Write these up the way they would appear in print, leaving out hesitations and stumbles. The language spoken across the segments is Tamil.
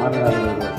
மாற்றுகிறார்கள்.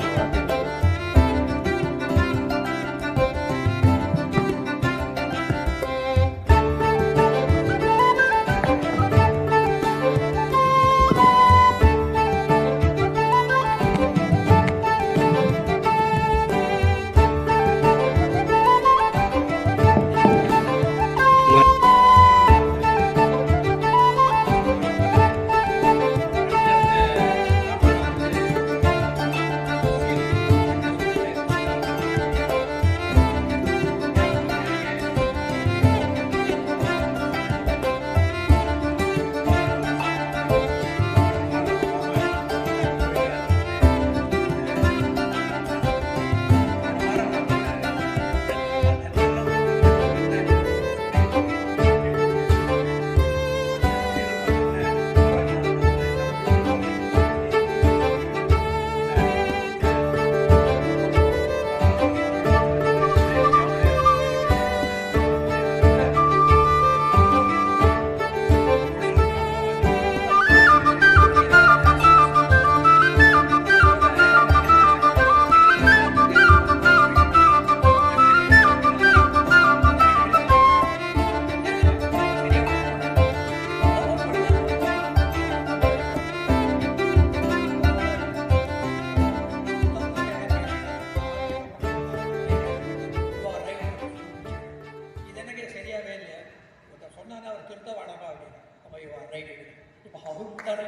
சொன்னா அவர் திருத்த வேணாமா அப்படின்னு அப்போ ரைட் இப்போ அவருக்கு தானே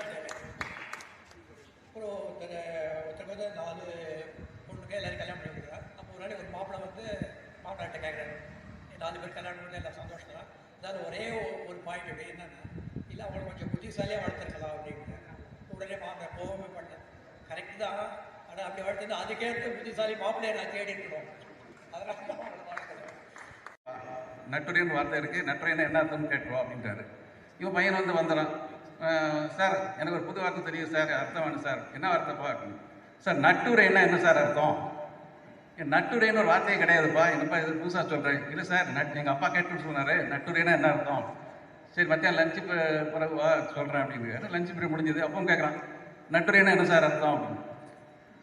அப்புறம் ஒருத்தர் வந்து 4 பொண்ணுங்க எல்லாரும் கல்யாணம் பண்ணி கொடுக்குறாங்க. அப்போ ஒரு நாள் ஒரு மாப்பிள்ளை வந்து மாப்பிள்ளாட்ட கேட்குறாரு, 4 பேர் கல்யாணம் பண்ணி எல்லாம் சந்தோஷம் தான், அதாவது ஒரே ஒரு பாயிண்ட் அப்படி என்னன்னா, இல்லை அவங்களை கொஞ்சம் புத்திசாலியாக வளர்த்துருக்கலாம் அப்படிங்கிறாங்க. உடனே மாப்பிள்ளை போகவே பண்ணேன், கரெக்டு தான், ஆனால் அப்படி வளர்த்துன்னு அதுக்கேற்ற புத்திசாலி மாப்பிள்ளையை நான் தேடி இருக்கணும். அதனால் நட்டுரைன்னு வார்த்தை இருக்குது, நட்டுரைன்னா என்ன அர்த்தம்னு கேட்டுருவோம் அப்படின்றாரு. இவன் பையன் வந்து வந்துடுறான், சார் எனக்கு ஒரு புது வார்த்தை தெரியும் சார், அர்த்தம் வேணும் சார், என்ன வார்த்தைப்பா அப்படின்னு. சார் நட்டுரைன்னா என்ன சார் அர்த்தம்? நட்டுரைன்னு ஒரு வார்த்தையே கிடையாதுப்பா, என்னப்பா இது புதுசாக சொல்கிறேன். இல்லை சார் எங்கள் அப்பா கேட்டுன்னு சொன்னார், நட்டுரைன்னா என்ன அர்த்தம்? சரி மத்தியானம் லஞ்சு பிறகு சொல்கிறேன் அப்படின்னு. லஞ்சு பீரியட் முடிஞ்சது, அப்பவும் கேட்குறான், நட்டுரைன்னா என்ன சார் அர்த்தம் அப்படின்னு.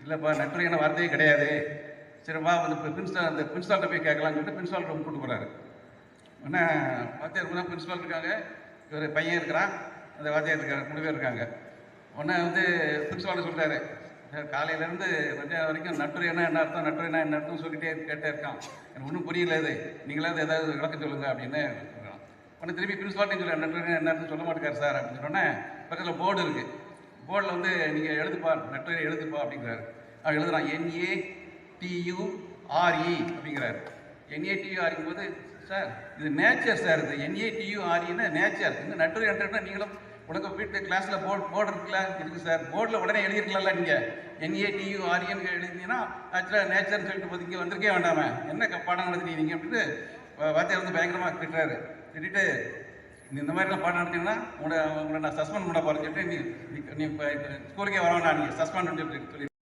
இல்லைப்பா நட்டுரையான வார்த்தையே கிடையாது. சரிப்பா வந்து அந்த பிரின்ஸ்பால்கிட்ட போய் கேட்கலான்னு சொல்லிட்டு பிரின்ஸ்பால் ரூம் கூப்பிட்டு போகிறாரு. உடனே வாத்தியார் தான் பிரின்ஸ்பால் இருக்காங்க, இவர் பையன் இருக்கிறான், அந்த வாத்தியார் இருக்காரு, 3 பேர் இருக்காங்க. உடனே வந்து பிரின்ஸ்பால் சொல்கிறாரு, காலையிலேருந்து மத்தியானம் வரைக்கும் நட்டுரைனா என்ன அர்த்தம், நட்டுரைனா என்ன அர்த்தம் சொல்லிட்டே கேட்டே இருக்கான், எனக்கு ஒன்றும் புரியல, இது நீங்களாவது ஏதாவது விளக்கம் சொல்லுங்கள் அப்படின்னு சொல்கிறான். உடனே திருப்பி பிரின்ஸ்பால்ட்டையும் சொல்ல, நட்டுரைனா என்ன அர்த்தம் சொல்ல மாட்டேங்கார் சார் அப்படின்னு சொன்னோன்னே பக்கத்தில் போர்டு இருக்குது, போர்டில் வந்து நீங்கள் எழுதுப்பா, நட்டுரை எழுதுப்பா அப்படிங்கிறாரு. அவன் எழுதுறான், NATURE அப்படிங்கிறாரு. NATURE போது, சார் இது நேச்சர் சார், இது NATUREன்னா நேச்சர், இந்த நட்டுரை நட்டுனா நீங்களும் உனக்கு வீட்டு கிளாஸில் போர்டு இருக்குல்ல இருக்குது சார், போர்டில் உடனே எழுதியிருக்கலாம்ல நீங்கள், NATUREன்னு எழுதிங்கன்னா ஆக்சுவலாக நேச்சர்னு சொல்லிட்டு போது இங்கே வந்திருக்கே வேண்டாமே, என்ன பாடம் நடத்தினீங்க அப்படின்னு வாத்தியார் வந்து பயங்கரமாக திட்டுறாரு. திட்டிட்டு இந்த மாதிரிலாம் பாடம் நடத்திங்கன்னா உங்களை நான் சஸ்பெண்ட் பண்ண போகிறேன்னு சொல்லிட்டு நீ ஸ்கூலுக்கே வர வேண்டாம், நீங்கள் சஸ்பெண்ட் சொல்லி